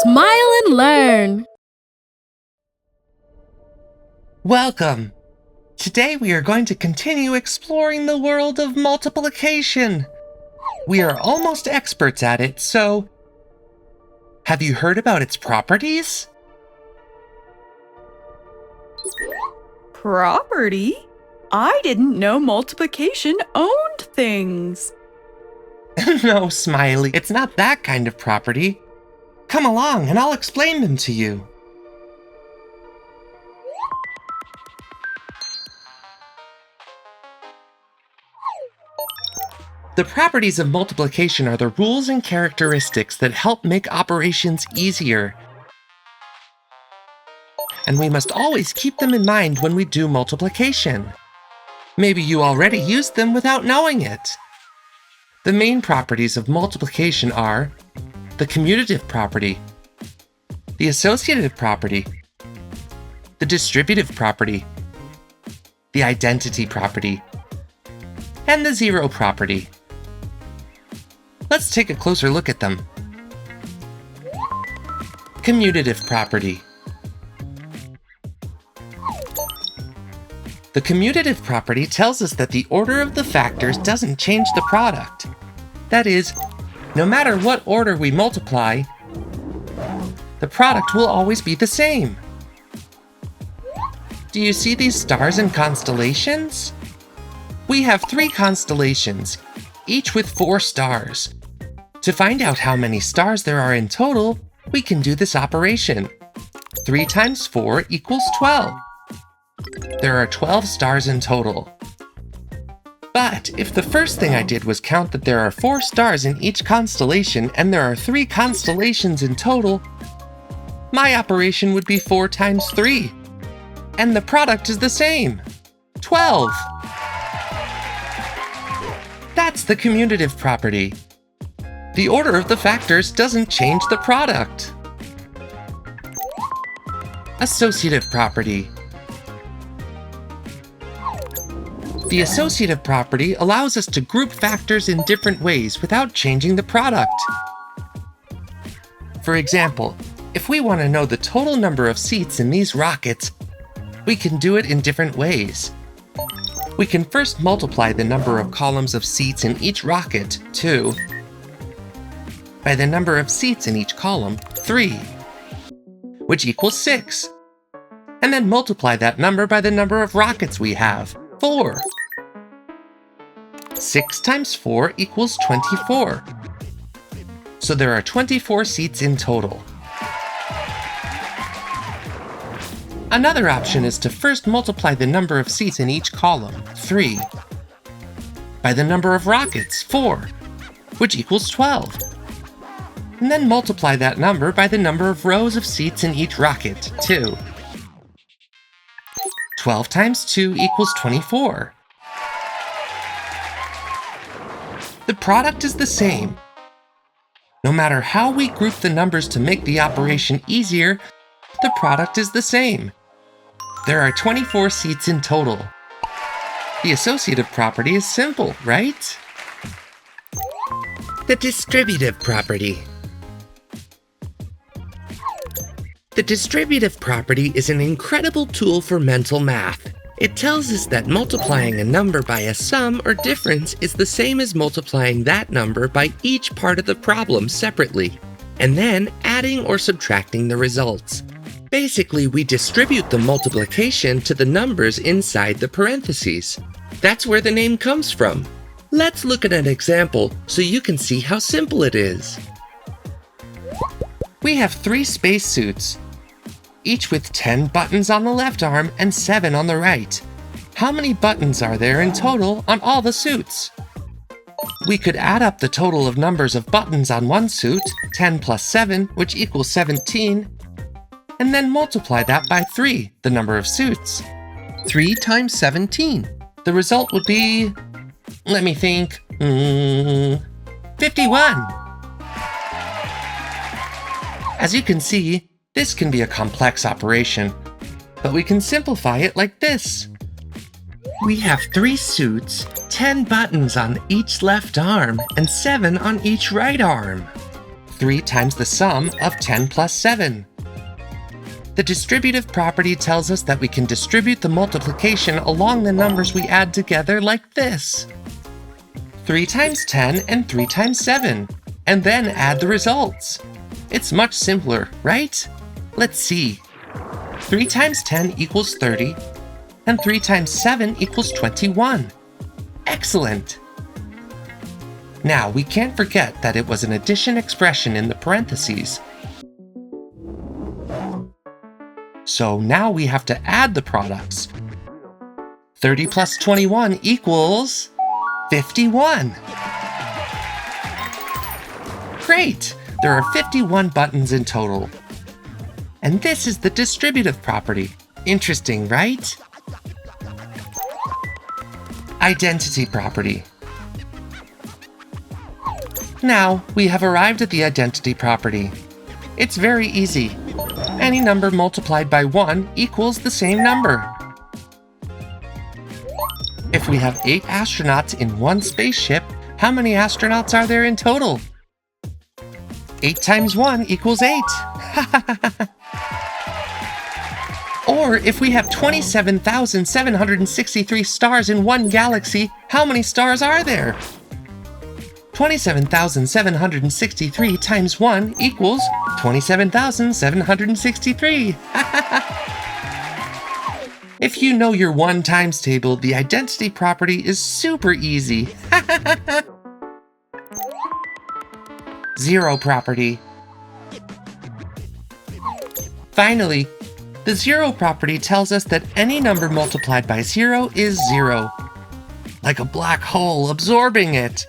Smile and learn! Welcome! Today we are going to continue exploring the world of multiplication. We are almost experts at it, so... Have you heard about its properties? Property? I didn't know multiplication owned things. No, Smiley, it's not that kind of property. Come along and I'll explain them to you. The properties of multiplication are the rules and characteristics that help make operations easier. And we must always keep them in mind when we do multiplication. Maybe you already used them without knowing it. The main properties of multiplication are the commutative property, the associative property, the distributive property, the identity property, and the zero property. Let's take a closer look at them. Commutative property. The commutative property tells us that the order of the factors doesn't change the product. That is, no matter what order we multiply, the product will always be the same. Do you see these stars and constellations? We have 3 constellations, each with 4 stars. To find out how many stars there are in total, we can do this operation. 3 times 4 equals 12. There are 12 stars in total. But if the first thing I did was count that there are 4 stars in each constellation and there are 3 constellations in total, my operation would be 4 times 3. And the product is the same, 12. That's the commutative property. The order of the factors doesn't change the product. Associative property. The associative property allows us to group factors in different ways without changing the product. For example, if we want to know the total number of seats in these rockets, we can do it in different ways. We can first multiply the number of columns of seats in each rocket, 2, by the number of seats in each column, 3, which equals 6, and then multiply that number by the number of rockets we have, 4. 6 times 4 equals 24. So there are 24 seats in total. Another option is to first multiply the number of seats in each column, 3, by the number of rockets, 4, which equals 12. And then multiply that number by the number of rows of seats in each rocket, 2. 12 times 2 equals 24. The product is the same. No matter how we group the numbers to make the operation easier, the product is the same. There are 24 seats in total. The associative property is simple, right? The distributive property. The distributive property is an incredible tool for mental math. It tells us that multiplying a number by a sum or difference is the same as multiplying that number by each part of the problem separately, and then adding or subtracting the results. Basically, we distribute the multiplication to the numbers inside the parentheses. That's where the name comes from. Let's look at an example so you can see how simple it is. We have 3 spacesuits, each with 10 buttons on the left arm and 7 on the right. How many buttons are there in total on all the suits? We could add up the total of numbers of buttons on one suit, 10 plus 7, which equals 17, and then multiply that by 3, the number of suits. 3 times 17. The result would be, let me think, 51. As you can see, this can be a complex operation, but we can simplify it like this. We have 3 suits, 10 buttons on each left arm, and 7 on each right arm. 3 times the sum of 10 plus 7. The distributive property tells us that we can distribute the multiplication along the numbers we add together like this. 3 times 10 and 3 times 7, and then add the results. It's much simpler, right? Let's see. 3 times 10 equals 30, and 3 times 7 equals 21. Excellent! Now, we can't forget that it was an addition expression in the parentheses. So now we have to add the products. 30 plus 21 equals 51. Great! There are 51 buttons in total. And this is the distributive property. Interesting, right? Identity property. Now, we have arrived at the identity property. It's very easy. Any number multiplied by 1 equals the same number. If we have 8 astronauts in one spaceship, how many astronauts are there in total? 8 times 1 equals 8. Or if we have 27,763 stars in one galaxy, how many stars are there? 27,763 times 1 equals 27,763. If you know your 1 times table, the identity property is super easy. Zero property. Finally, the zero property tells us that any number multiplied by 0 is 0, like a black hole absorbing it.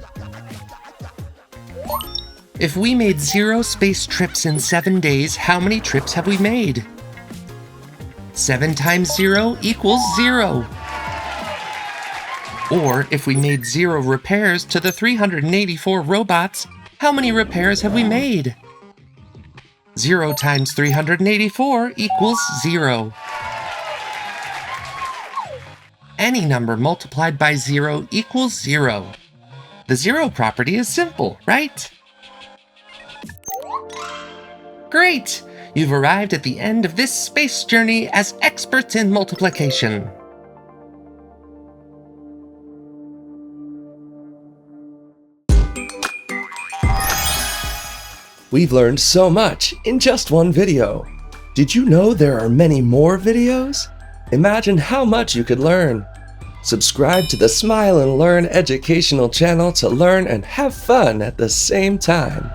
If we made 0 space trips in 7 days, how many trips have we made? 7 times 0 equals 0. Or if we made 0 repairs to the 384 robots, how many repairs have we made? 0 times 384 equals 0. Any number multiplied by 0 equals 0. The zero property is simple, right? Great! You've arrived at the end of this space journey as experts in multiplication. We've learned so much in just one video. Did you know there are many more videos? Imagine how much you could learn. Subscribe to the Smile and Learn educational channel to learn and have fun at the same time.